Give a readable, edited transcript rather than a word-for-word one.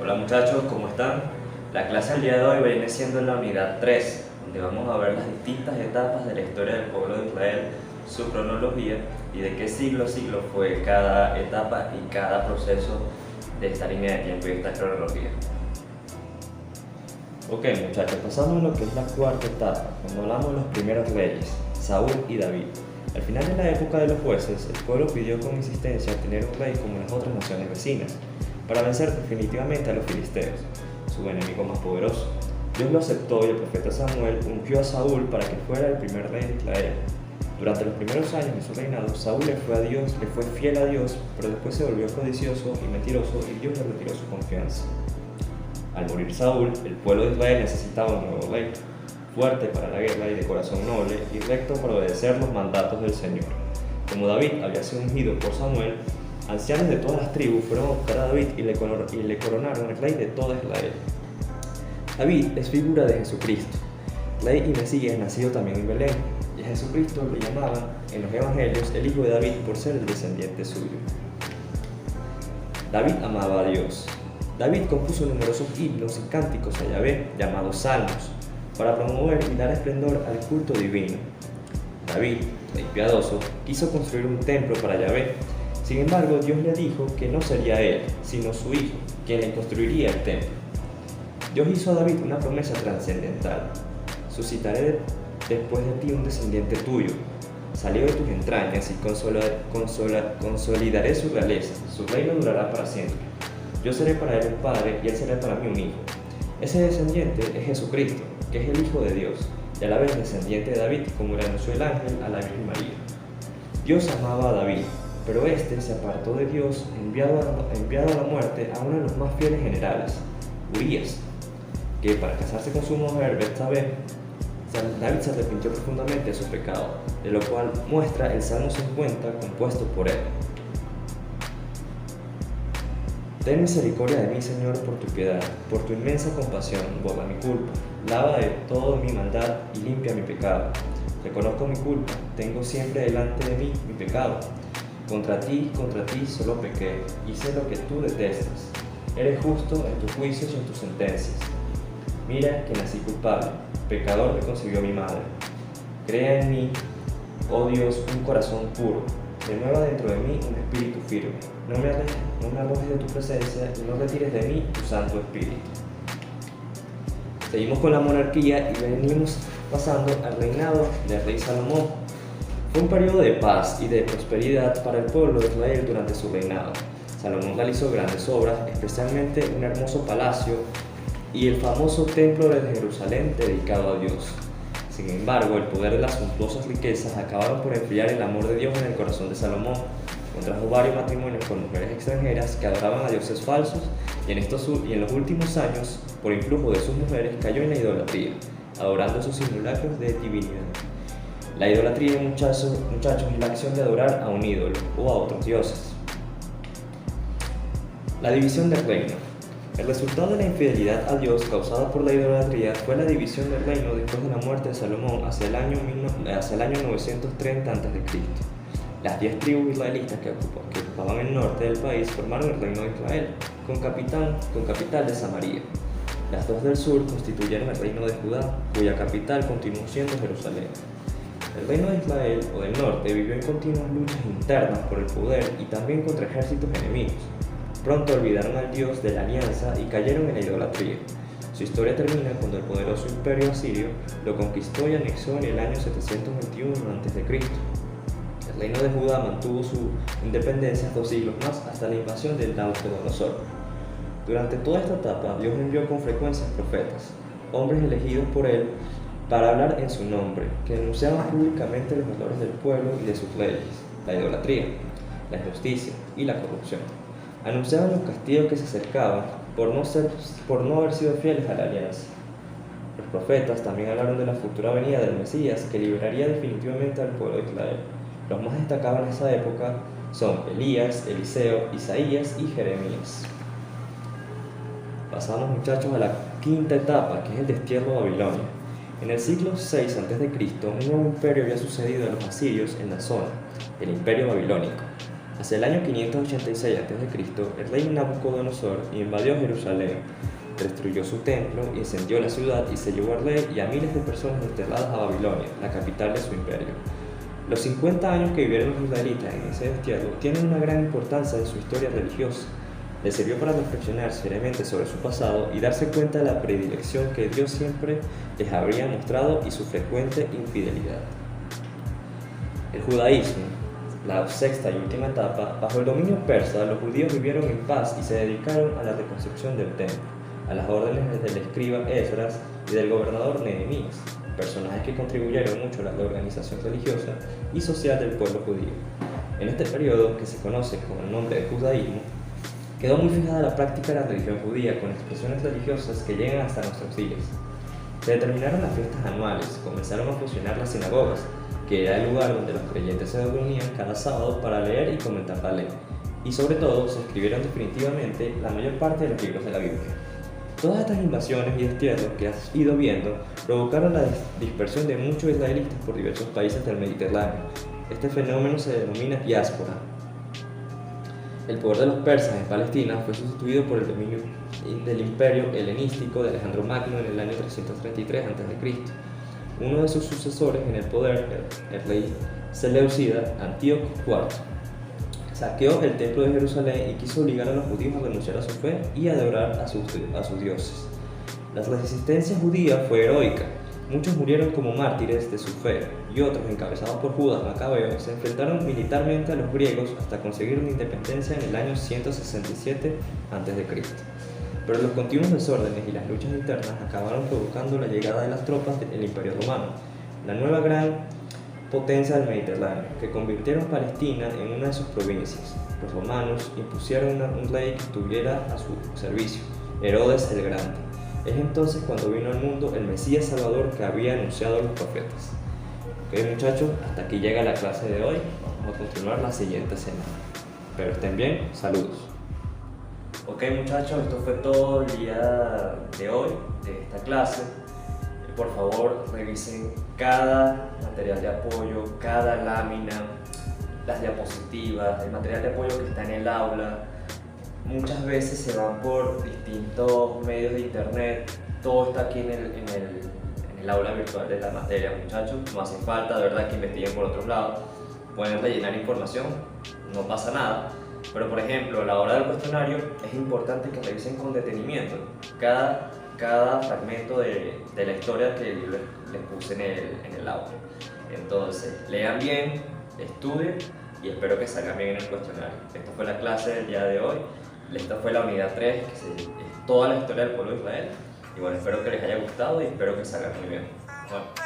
Hola muchachos, ¿cómo están? La clase del día de hoy viene siendo en la unidad 3, donde vamos a ver las distintas etapas de la historia del pueblo de Israel, su cronología y de qué siglo a siglo fue cada etapa y cada proceso de esta línea de tiempo y esta cronología. Ok muchachos, pasamos a lo que es la cuarta etapa, cuando hablamos de los primeros reyes, Saúl y David. Al final de la época de los jueces, el pueblo pidió con insistencia tener un rey como las otras naciones vecinas, para vencer definitivamente a los filisteos, su enemigo más poderoso. Dios lo aceptó y el profeta Samuel ungió a Saúl para que fuera el primer rey de Israel. Durante los primeros años de su reinado, Saúl le fue fiel a Dios, pero después se volvió codicioso y mentiroso y Dios le retiró su confianza. Al morir Saúl, el pueblo de Israel necesitaba un nuevo rey, fuerte para la guerra y de corazón noble y recto para obedecer los mandatos del Señor. Como David había sido ungido por Samuel, ancianos de todas las tribus fueron a buscar a David y le coronaron el rey de toda Israel. David es figura de Jesucristo, rey y Mesías nacido también en Belén, y a Jesucristo le llamaban en los evangelios el hijo de David por ser el descendiente suyo. David amaba a Dios. David compuso numerosos himnos y cánticos a Yahvé, llamados salmos, para promover y dar esplendor al culto divino. David, rey piadoso, quiso construir un templo para Yahvé. Sin embargo, Dios le dijo que no sería él, sino su hijo, quien le construiría el templo. Dios hizo a David una promesa trascendental: suscitaré después de ti un descendiente tuyo, salió de tus entrañas y consolidaré su realeza, su reino durará para siempre. Yo seré para él un padre y él será para mí un hijo. Ese descendiente es Jesucristo, que es el Hijo de Dios, y a la vez descendiente de David, como le anunció el ángel a la Virgen María. Dios amaba a David, pero este se apartó de Dios, enviado a la muerte a uno de los más fieles generales, Urías, que para casarse con su mujer Betsabé, David se arrepintió profundamente de su pecado, de lo cual muestra el Salmo 50 compuesto por él. Ten misericordia de mí, Señor, por tu piedad, por tu inmensa compasión, borra mi culpa, lava de toda mi maldad y limpia mi pecado. Reconozco mi culpa, tengo siempre delante de mí mi pecado. Contra ti solo pequé, hice lo que tú detestas. Eres justo en tus juicios y en tus sentencias. Mira que nací culpable, pecador me concibió mi madre. Crea en mí, oh Dios, un corazón puro. Renueva dentro de mí un espíritu firme. No me arrojes de tu presencia y no retires de mí tu Santo Espíritu. Seguimos con la monarquía y venimos pasando al reinado del rey Salomón. Fue un periodo de paz y de prosperidad para el pueblo de Israel durante su reinado. Salomón realizó grandes obras, especialmente un hermoso palacio y el famoso templo de Jerusalén dedicado a Dios. Sin embargo, el poder de las suntuosas riquezas acabaron por enfriar el amor de Dios en el corazón de Salomón. Contrajo varios matrimonios con mujeres extranjeras que adoraban a dioses falsos y en los últimos años, por influjo de sus mujeres, cayó en la idolatría, adorando sus simulacros de divinidad. La idolatría, muchachos, es la acción de adorar a un ídolo o a otros dioses. La división del reino. El resultado de la infidelidad a Dios causada por la idolatría fue la división del reino después de la muerte de Salomón hacia el año 930 a.C. Las 10 tribus israelitas que ocupaban el norte del país formaron el reino de Israel, con capital de Samaria. Las dos del sur constituyeron el reino de Judá, cuya capital continuó siendo Jerusalén. El reino de Israel, o del norte, vivió en continuas luchas internas por el poder y también contra ejércitos enemigos. Pronto olvidaron al Dios de la alianza y cayeron en la idolatría. Su historia termina cuando el poderoso imperio asirio lo conquistó y anexó en el año 721 a.C. El reino de Judá mantuvo su independencia 2 siglos más hasta la invasión del Nabucodonosor. Durante toda esta etapa, Dios envió con frecuencia profetas, hombres elegidos por él para hablar en su nombre, que denunciaban públicamente los valores del pueblo y de sus leyes, la idolatría, la injusticia y la corrupción. Anunciaban los castigos que se acercaban por no haber sido fieles a la alianza. Los profetas también hablaron de la futura venida del Mesías que liberaría definitivamente al pueblo de Israel. Los más destacados en esa época son Elías, Eliseo, Isaías y Jeremías. Pasamos muchachos a la quinta etapa, que es el destierro a Babilonia. En el siglo VI a.C., un nuevo imperio había sucedido a los asirios en la zona, el Imperio Babilónico. Hacia el año 586 a.C., el rey Nabucodonosor invadió Jerusalén, destruyó su templo, incendió la ciudad y se llevó al rey y a miles de personas desterradas a Babilonia, la capital de su imperio. Los 50 años que vivieron los israelitas en ese destierro tienen una gran importancia en su historia religiosa. Les sirvió para reflexionar seriamente sobre su pasado y darse cuenta de la predilección que Dios siempre les habría mostrado y su frecuente infidelidad. El judaísmo, la sexta y última etapa, bajo el dominio persa, los judíos vivieron en paz y se dedicaron a la reconstrucción del templo, a las órdenes del escriba Esdras y del gobernador Nehemías, personajes que contribuyeron mucho a la organización religiosa y social del pueblo judío. En este periodo, que se conoce con el nombre de judaísmo, quedó muy fijada la práctica de la religión judía con expresiones religiosas que llegan hasta nuestros días. Se determinaron las fiestas anuales, comenzaron a funcionar las sinagogas, que era el lugar donde los creyentes se reunían cada sábado para leer y comentar la ley, y sobre todo se escribieron definitivamente la mayor parte de los libros de la Biblia. Todas estas invasiones y destierros que has ido viendo provocaron la dispersión de muchos israelitas por diversos países del Mediterráneo. Este fenómeno se denomina diáspora. El poder de los persas en Palestina fue sustituido por el dominio del imperio helenístico de Alejandro Magno en el año 333 a.C. Uno de sus sucesores en el poder, el rey Seleucida, Antíoco IV, saqueó el templo de Jerusalén y quiso obligar a los judíos a renunciar a su fe y a adorar a sus dioses. La resistencia judía fue heroica. Muchos murieron como mártires de su fe y otros, encabezados por Judas Macabeo, se enfrentaron militarmente a los griegos hasta conseguir una independencia en el año 167 a.C. Pero los continuos desórdenes y las luchas internas acabaron provocando la llegada de las tropas del Imperio Romano, la nueva gran potencia del Mediterráneo, que convirtieron Palestina en una de sus provincias. Los romanos impusieron un rey que estuviera a su servicio, Herodes el Grande. Es entonces cuando vino al mundo el Mesías Salvador que había anunciado los profetas. Ok, muchachos, hasta aquí llega la clase de hoy. Vamos a continuar la siguiente semana. Pero estén bien, saludos. Ok, muchachos, esto fue todo el día de hoy, de esta clase. Por favor, revisen cada material de apoyo, cada lámina, las diapositivas, el material de apoyo que está en el aula. Muchas veces se van por distintos medios de internet, todo está aquí en el aula virtual de la materia, muchachos. No hace falta, de verdad, que investiguen por otros lados. Pueden rellenar información, no pasa nada. Pero, por ejemplo, a la hora del cuestionario es importante que revisen con detenimiento cada fragmento de la historia que les puse en el aula. Entonces, lean bien, estudien y espero que salgan bien en el cuestionario. Esta fue la clase del día de hoy. Esta fue la unidad 3, que es toda la historia del pueblo de Israel. Y bueno, espero que les haya gustado y espero que salgan muy bien. Bueno.